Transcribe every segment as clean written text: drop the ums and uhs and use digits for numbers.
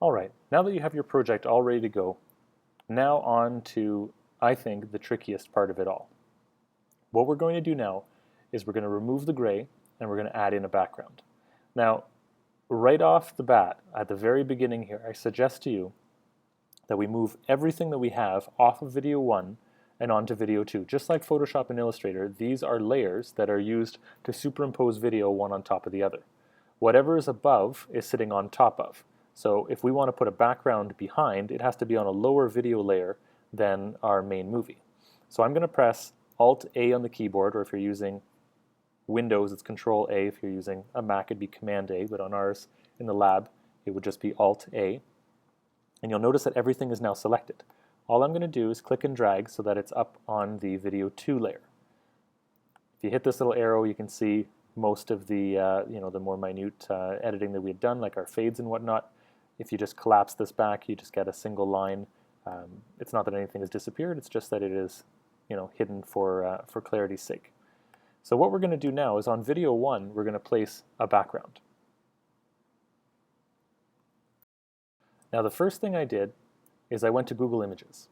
Alright, now that you have your project all ready to go, now on to, I think, the trickiest part of it all. What we're going to do now is we're going to remove the gray and we're going to add in a background. Now, right off the bat, at the very beginning here, I suggest to you that we move everything that we have off of video 1 and onto video 2. Just like Photoshop and Illustrator, these are layers that are used to superimpose video one on top of the other. Whatever is above is sitting on top of. So if we want to put a background behind, it has to be on a lower video layer than our main movie. So I'm going to press Alt-A on the keyboard, or if you're using Windows, it's Control-A. If you're using a Mac, it'd be Command-A, but on ours in the lab, it would just be Alt-A. And you'll notice that everything is now selected. All I'm going to do is click and drag so that it's up on the video 2 layer. If you hit this little arrow, you can see most of the the more minute editing that we had done, like our fades and whatnot. If you just collapse this back, you just get a single line. It's not that anything has disappeared, it's just that it is hidden for clarity's sake. So what we're going to do now is on video 1, we're going to place a background. Now the first thing I did is I went to Google Images.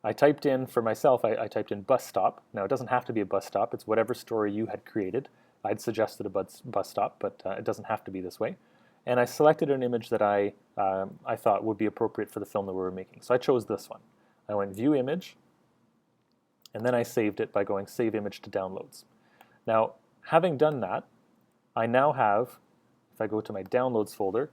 I typed in, for myself, I typed in bus stop. Now it doesn't have to be a bus stop, it's whatever story you had created. I'd suggested a bus stop, but it doesn't have to be this way. And I selected an image that I thought would be appropriate for the film that we were making. So I chose this one. I went View Image, and then I saved it by going Save Image to Downloads. Now, having done that, I now have, if I go to my Downloads folder,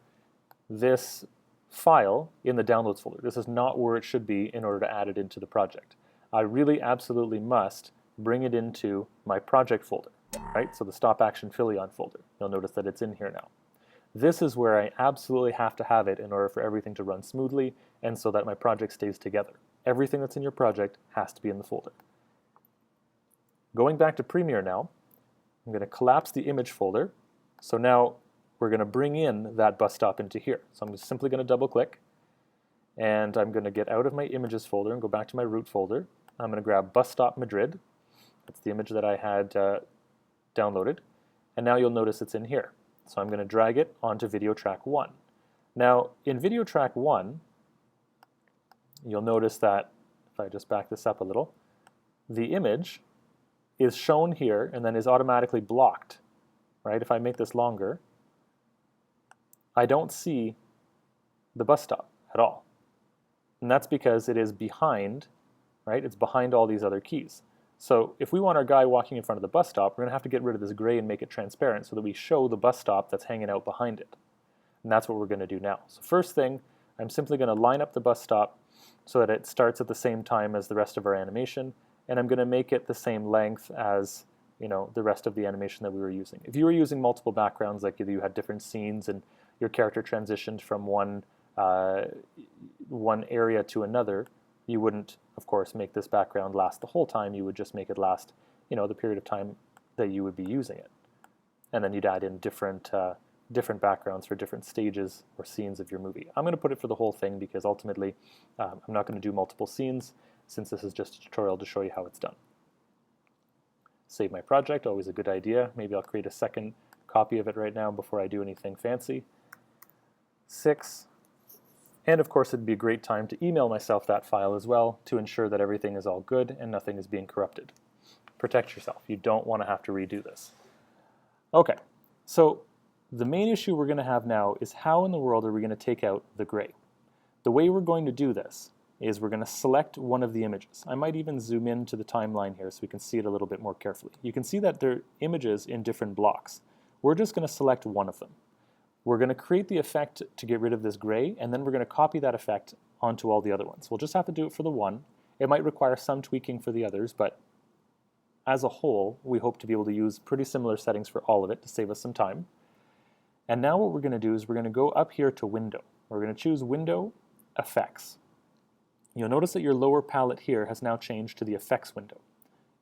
this file in the Downloads folder. This is not where it should be in order to add it into the project. I really absolutely must bring it into my project folder, right? So the Stop Action Filion folder. You'll notice that it's in here now. This is where I absolutely have to have it in order for everything to run smoothly and so that my project stays together. Everything that's in your project has to be in the folder. Going back to Premiere now, I'm going to collapse the image folder. So now we're going to bring in that bus stop into here. So I'm simply going to double click and I'm going to get out of my images folder and go back to my root folder. I'm going to grab Bus Stop Madrid. That's the image that I had downloaded. And now you'll notice it's in here. So I'm going to drag it onto video track 1. Now, in video track 1, you'll notice that, if I just back this up a little, the image is shown here and then is automatically blocked, right? If I make this longer, I don't see the bus stop at all. And that's because it is behind, right? It's behind all these other keys. So if we want our guy walking in front of the bus stop, we're going to have to get rid of this gray and make it transparent so that we show the bus stop that's hanging out behind it. And that's what we're going to do now. So first thing, I'm simply going to line up the bus stop so that it starts at the same time as the rest of our animation, and I'm going to make it the same length as the rest of the animation that we were using. If you were using multiple backgrounds, like you had different scenes and your character transitioned from one area to another, you wouldn't, of course, make this background last the whole time. You would just make it last, the period of time that you would be using it. And then you'd add in different backgrounds for different stages or scenes of your movie. I'm going to put it for the whole thing because ultimately I'm not going to do multiple scenes since this is just a tutorial to show you how it's done. Save my project, always a good idea. Maybe I'll create a second copy of it right now before I do anything fancy. 6. And of course, it'd be a great time to email myself that file as well to ensure that everything is all good and nothing is being corrupted. Protect yourself. You don't want to have to redo this. Okay, so the main issue we're going to have now is how in the world are we going to take out the gray? The way we're going to do this is we're going to select one of the images. I might even zoom in to the timeline here so we can see it a little bit more carefully. You can see that there are images in different blocks. We're just going to select one of them. We're going to create the effect to get rid of this gray, and then we're going to copy that effect onto all the other ones. We'll just have to do it for the one. It might require some tweaking for the others, but as a whole, we hope to be able to use pretty similar settings for all of it to save us some time. And now what we're going to do is we're going to go up here to Window. We're going to choose Window, Effects. You'll notice that your lower palette here has now changed to the Effects window.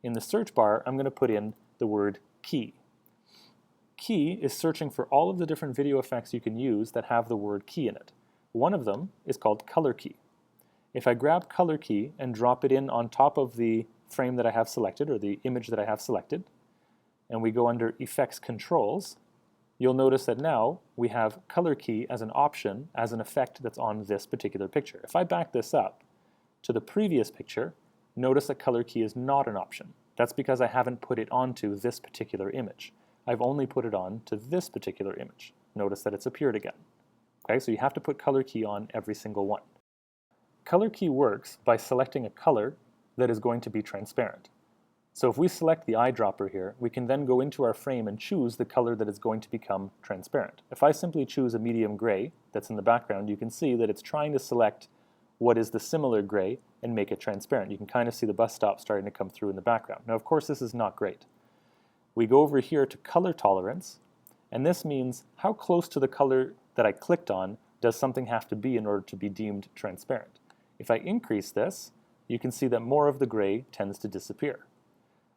In the search bar, I'm going to put in the word Key. Key is searching for all of the different video effects you can use that have the word key in it. One of them is called Color Key. If I grab Color Key and drop it in on top of the frame that I have selected, or the image that I have selected, and we go under Effects Controls, you'll notice that now we have color key as an option, as an effect that's on this particular picture. If I back this up to the previous picture, notice that color key is not an option. That's because I haven't put it onto this particular image. I've only put it on to this particular image. Notice that it's appeared again. Okay, so you have to put color key on every single one. Color key works by selecting a color that is going to be transparent. So if we select the eyedropper here, we can then go into our frame and choose the color that is going to become transparent. If I simply choose a medium gray that's in the background, you can see that it's trying to select what is the similar gray and make it transparent. You can kind of see the bus stop starting to come through in the background. Now, of course, this is not great. We go over here to color tolerance, and this means how close to the color that I clicked on does something have to be in order to be deemed transparent. If I increase this, you can see that more of the gray tends to disappear.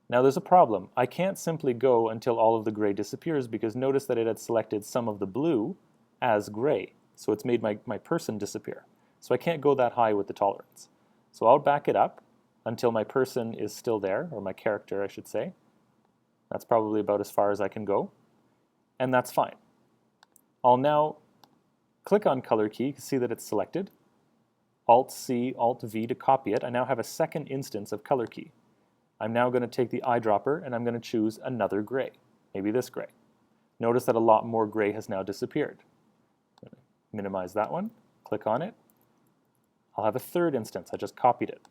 Now there's a problem. I can't simply go until all of the gray disappears because notice that it had selected some of the blue as gray. So it's made my person disappear. So I can't go that high with the tolerance. So I'll back it up until my person is still there, or my character I should say. That's probably about as far as I can go. And that's fine. I'll now click on color key to see that it's selected. Alt-C, Alt-V to copy it. I now have a second instance of color key. I'm now going to take the eyedropper and I'm going to choose another gray, maybe this gray. Notice that a lot more gray has now disappeared. Minimize that one, click on it. I'll have a third instance, I just copied it.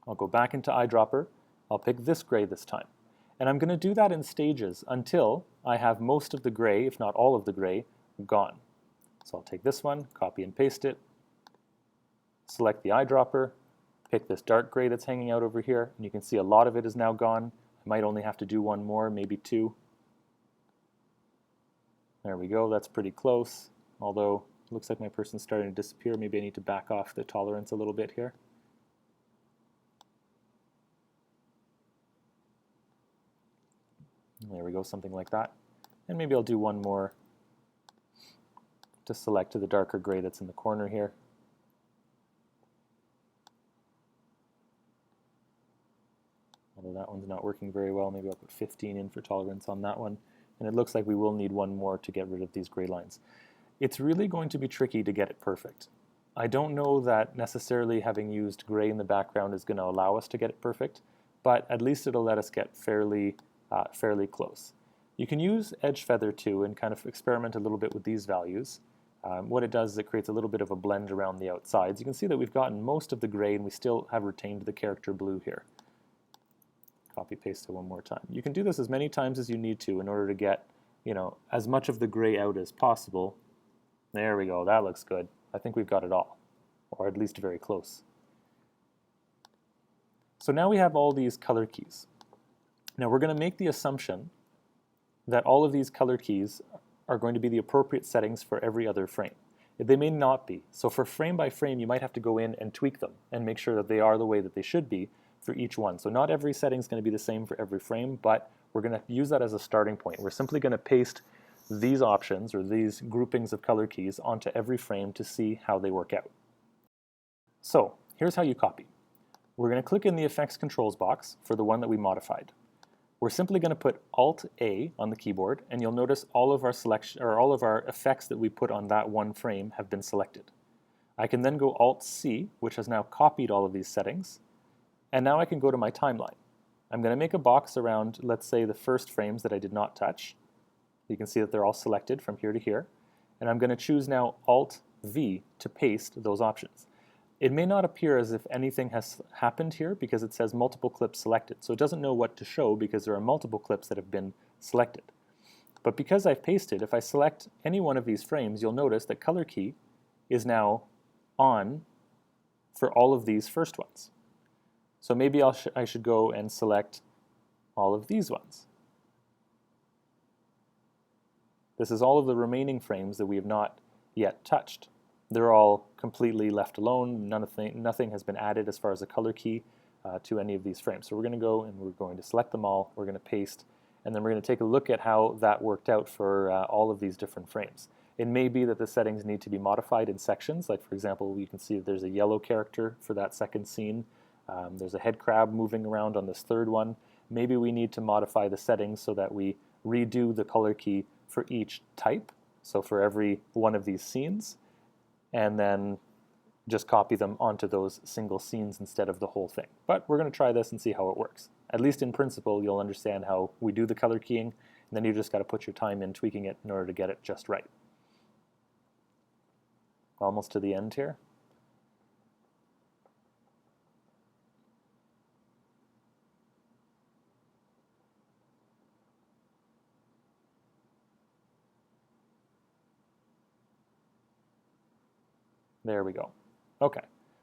I'll go back into eyedropper, I'll pick this gray this time. And I'm going to do that in stages until I have most of the gray, if not all of the gray, gone. So I'll take this one, copy and paste it, select the eyedropper, pick this dark gray that's hanging out over here, and you can see a lot of it is now gone. I might only have to do one more, maybe two. There we go, that's pretty close, although it looks like my person's starting to disappear. Maybe I need to back off the tolerance a little bit here. There we go, something like that. And maybe I'll do one more to select the darker gray that's in the corner here. Although that one's not working very well, maybe I'll put 15 in for tolerance on that one. And it looks like we will need one more to get rid of these gray lines. It's really going to be tricky to get it perfect. I don't know that necessarily having used gray in the background is going to allow us to get it perfect, but at least it'll let us get fairly close. You can use edge feather too and kind of experiment a little bit with these values. What it does is it creates a little bit of a blend around the outsides. You can see that we've gotten most of the gray and we still have retained the character blue here. Copy paste it one more time. You can do this as many times as you need to in order to get, as much of the gray out as possible. There we go, that looks good. I think we've got it all, or at least very close. So now we have all these color keys. Now we're going to make the assumption that all of these color keys are going to be the appropriate settings for every other frame. They may not be. So for frame by frame, you might have to go in and tweak them and make sure that they are the way that they should be for each one. So not every setting is going to be the same for every frame, but we're going to use that as a starting point. We're simply going to paste these options or these groupings of color keys onto every frame to see how they work out. So here's how you copy. We're going to click in the effects controls box for the one that we modified. We're simply going to put Alt-A on the keyboard, and you'll notice all of our selection or all of our effects that we put on that one frame have been selected. I can then go Alt-C, which has now copied all of these settings, and now I can go to my timeline. I'm going to make a box around, let's say, the first frames that I did not touch. You can see that they're all selected from here to here, and I'm going to choose now Alt-V to paste those options. It may not appear as if anything has happened here because it says multiple clips selected, so it doesn't know what to show because there are multiple clips that have been selected. But because I've pasted, if I select any one of these frames, you'll notice that color key is now on for all of these first ones. So maybe I should go and select all of these ones. This is all of the remaining frames that we have not yet touched. They're all completely left alone. Nothing has been added as far as a color key to any of these frames. So we're going to go and we're going to select them all. We're going to paste, and then we're going to take a look at how that worked out for all of these different frames. It may be that the settings need to be modified in sections. Like for example, you can see that there's a yellow character for that second scene. There's a head crab moving around on this third one. Maybe we need to modify the settings so that we redo the color key for each type, so for every one of these scenes, and then just copy them onto those single scenes instead of the whole thing. But we're going to try this and see how it works. At least in principle, you'll understand how we do the color keying, and then you just got to put your time in tweaking it in order to get it just right. Almost to the end here. There we go. Okay,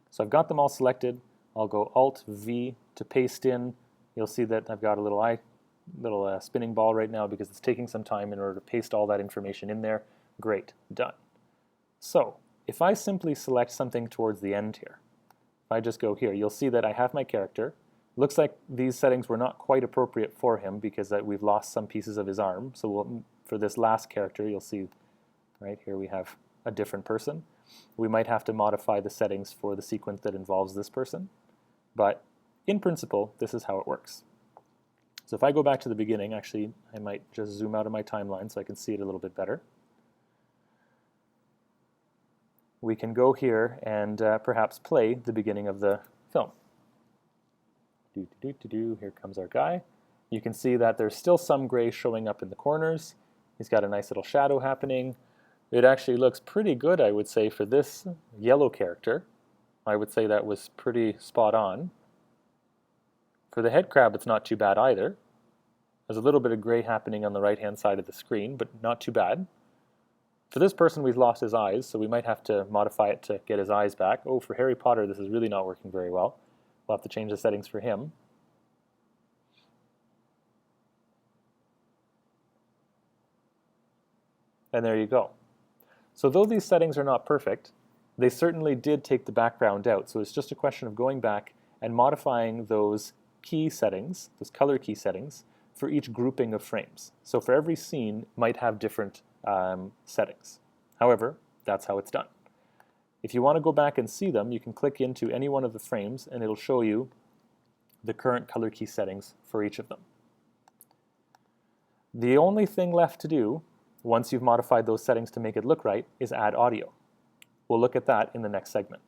so I've got them all selected. I'll go Alt-V to paste in. You'll see that I've got a little spinning ball right now because it's taking some time in order to paste all that information in there. Great, done. So if I simply select something towards the end here, if I just go here, you'll see that I have my character. Looks like these settings were not quite appropriate for him because we've lost some pieces of his arm. So for this last character, you'll see right here we have a different person. We might have to modify the settings for the sequence that involves this person. But in principle, this is how it works. So if I go back to the beginning, actually, I might just zoom out of my timeline so I can see it a little bit better. We can go here and perhaps play the beginning of the film. Here comes our guy. You can see that there's still some gray showing up in the corners. He's got a nice little shadow happening. It actually looks pretty good, I would say, for this yellow character. I would say that was pretty spot on. For the head crab, it's not too bad either. There's a little bit of gray happening on the right-hand side of the screen, but not too bad. For this person, we've lost his eyes, so we might have to modify it to get his eyes back. Oh, for Harry Potter, this is really not working very well. We'll have to change the settings for him. And there you go. So though these settings are not perfect, they certainly did take the background out. So it's just a question of going back and modifying those key settings, those color key settings, for each grouping of frames. So for every scene might have different settings. However, that's how it's done. If you want to go back and see them, you can click into any one of the frames and it'll show you the current color key settings for each of them. The only thing left to do, once you've modified those settings to make it look right, is add audio. We'll look at that in the next segment.